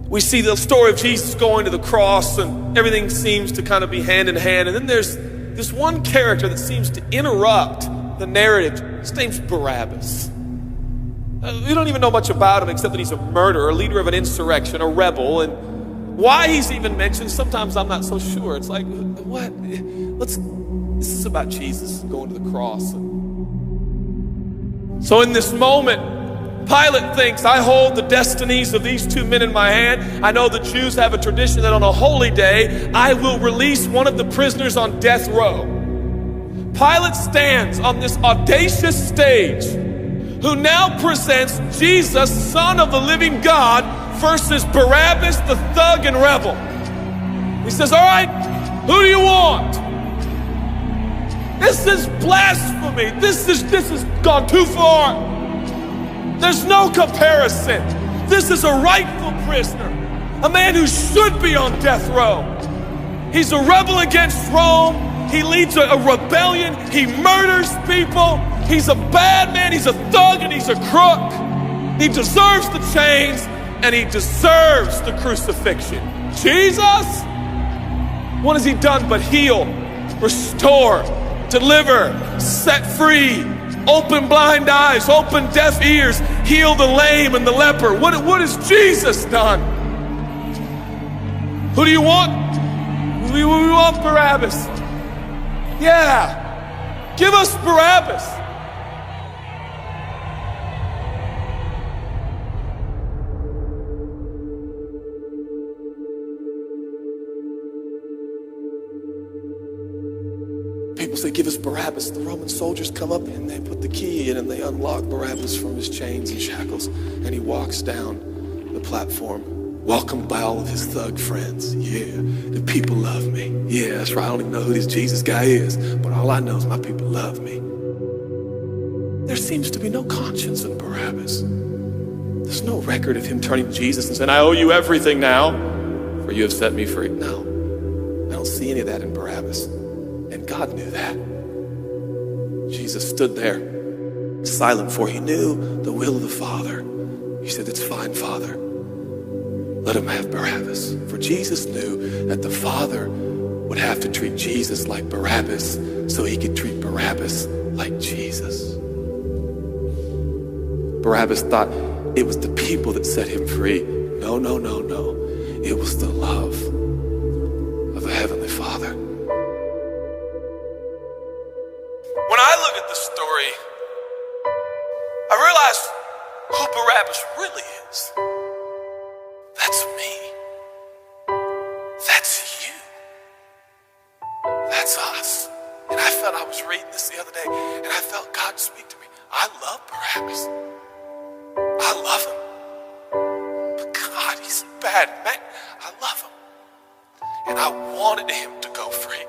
We see the story of Jesus going to the cross, and everything seems to kind of be hand in hand. And then there's this one character that seems to interrupt the narrative. His name's Barabbas. We don't even know much about him except that he's a murderer, a leader of an insurrection, a rebel. And why he's even mentioned, sometimes I'm not so sure. It's like, what? This is about Jesus going to the cross. So in this moment, Pilate thinks, I hold the destinies of these two men in my hand. I know the Jews have a tradition that on a holy day, I will release one of the prisoners on death row. Pilate stands on this audacious stage, who now presents Jesus, Son of the living God, versus Barabbas, the thug and rebel. He says, all right, who do you want? This is blasphemy. This has gone too far. There's no comparison. This is a rightful prisoner, a man who should be on death row. He's a rebel against Rome. He leads a rebellion. He murders people. He's a bad man. He's a thug and he's a crook. He deserves the chains and he deserves the crucifixion. Jesus? What has he done but heal, restore, deliver, set free, open blind eyes, open deaf ears, heal the lame and the leper? What has Jesus done? Who do you want? We want Barabbas. Yeah, give us Barabbas. People say, give us Barabbas. The Roman soldiers come up and they put the key in and they unlock Barabbas from his chains and shackles. And he walks down the platform, welcomed by all of his thug friends. Yeah, the people love me. Yeah, that's right. I don't even know who this Jesus guy is, but all I know is my people love me. There seems to be no conscience in Barabbas. There's no record of him turning to Jesus and saying, I owe you everything now, for you have set me free. No, I don't see any of that in Barabbas. And God knew that. Jesus stood there, silent, for he knew the will of the Father. He said, it's fine, Father. Let him have Barabbas. For Jesus knew that the Father would have to treat Jesus like Barabbas so he could treat Barabbas like Jesus. Barabbas thought it was the people that set him free. No, no, no, no. It was the love of a heavenly Father. When I look at the story, I realize who Barabbas really is. That's me. That's you. That's us. And I was reading this the other day, and I felt God speak to me. I love Barabbas. I love him. But God, he's a bad man. I love him. And I wanted him to go free.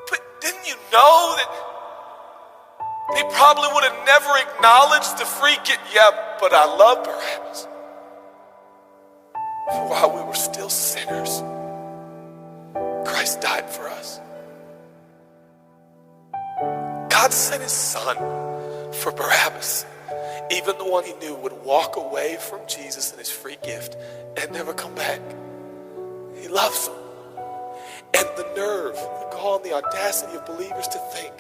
But didn't you know that he probably would have never acknowledged the free gift? Yeah, but I love Barabbas. For while we were still sinners, Christ died for us. God sent his son for Barabbas, even the one he knew would walk away from Jesus and his free gift and never come back. He loves him. And the nerve, the gall, and the audacity of believers to think,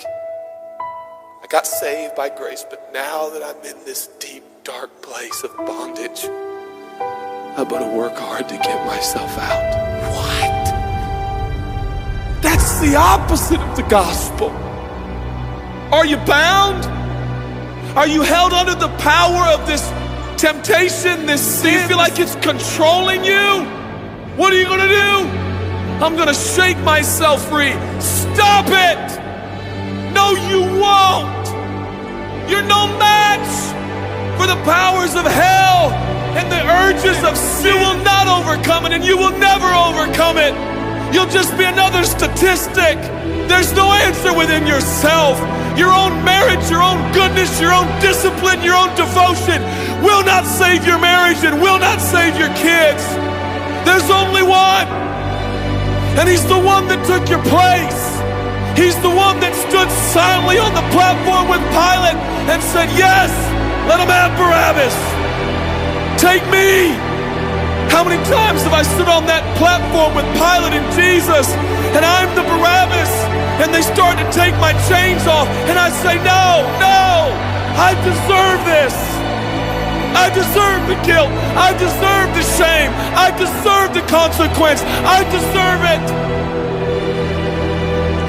I got saved by grace, but now that I'm in this deep, dark place of bondage, I better work hard to get myself out. What? That's the opposite of the gospel. Are you bound? Are you held under the power of this temptation, this sin? Do you feel like it's controlling you? What are you going to do? I'm going to shake myself free. Stop it! No, you won't. You're no match for the powers of hell, and the urges of sin will not overcome it, and you will never overcome it. You'll just be another statistic. There's no answer within yourself. Your own merit, your own goodness, your own discipline, your own devotion will not save your marriage and will not save your kids. There's only one, and he's the one that took your place. He's the one that stood silently on the platform with Pilate and said, yes, let him have Barabbas. Take me. How many times have I stood on that platform with Pilate and Jesus, and I'm the Barabbas, and they start to take my chains off, and I say, no, no, I deserve this. I deserve the guilt. I deserve the shame. I deserve the consequence. I deserve it.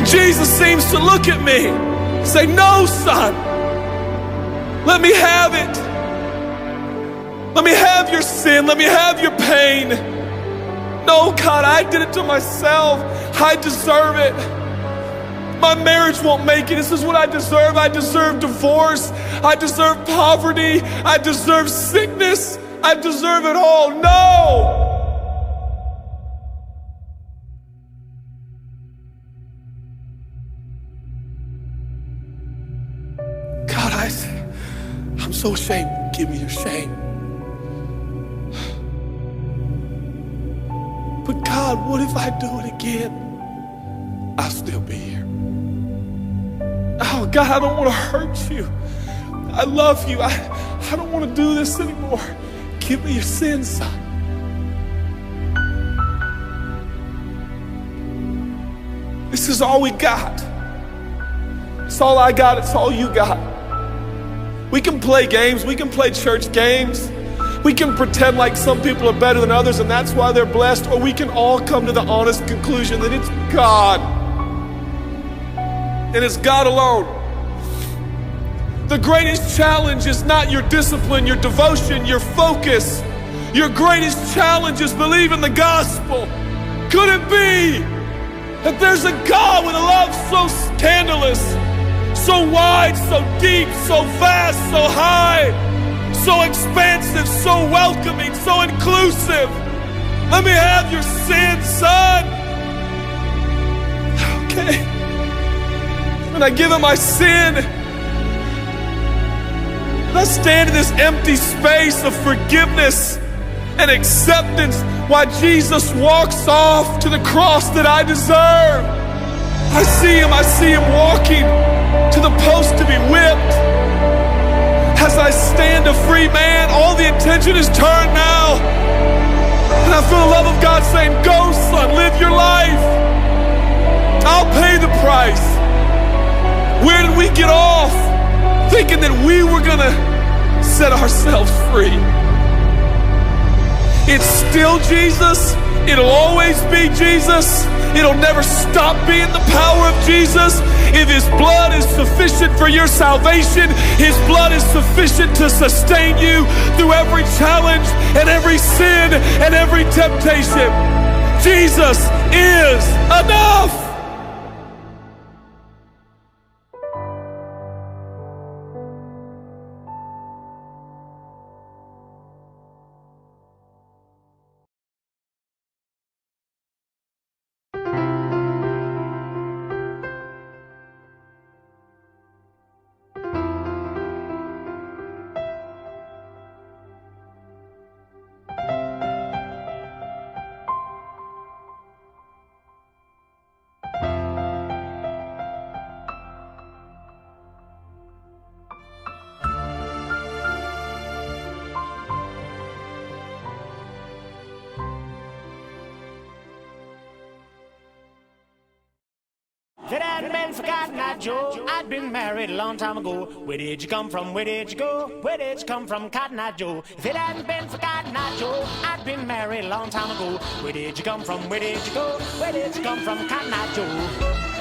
Jesus seems to look at me and say, no, son, let me have it. Let me have your sin. Let me have your pain. No, God, I did it to myself. I deserve it. My marriage won't make it. This is what I deserve. I deserve divorce. I deserve poverty. I deserve sickness. I deserve it all. No! God, I'm so ashamed. Give me your shame. But God, what if I do it again? I'll still be here. Oh God, I don't want to hurt you. I love you. I don't want to do this anymore. Give me your sins, son. This is all we got. It's all I got. It's all you got. We can play games. We can play church games. We can pretend like some people are better than others and that's why they're blessed, or we can all come to the honest conclusion that it's God. And it's God alone. The greatest challenge is not your discipline, your devotion, your focus. Your greatest challenge is believing the gospel. Could it be that there's a God with a love so scandalous, so wide, so deep, so vast, so high, so expansive, so welcoming, so inclusive? Let me have your sin, son. Okay. And I give him my sin. And I stand in this empty space of forgiveness and acceptance while Jesus walks off to the cross that I deserve. I see him walking to the post to be whipped. As I stand a free man, all the attention is turned now. And I feel the love of God saying, go son, live your life. I'll pay the price. Where did we get off? Thinking that we were gonna set ourselves free. It's still Jesus. It'll always be Jesus. It'll never stop being the power of Jesus. If his blood is sufficient for your salvation, his blood is sufficient to sustain you through every challenge and every sin and every temptation. Jesus is enough. If it hadn't been for Cotton Eye Joe, I'd been married a long time ago. Where did you come from? Where did you go? Where did you come from, Cotton Eye Joe? If it hadn't been for Cotton Eye Joe, I'd been married a long time ago. Where did you come from? Where did you go? Where did you come from, Cotton Eye Joe?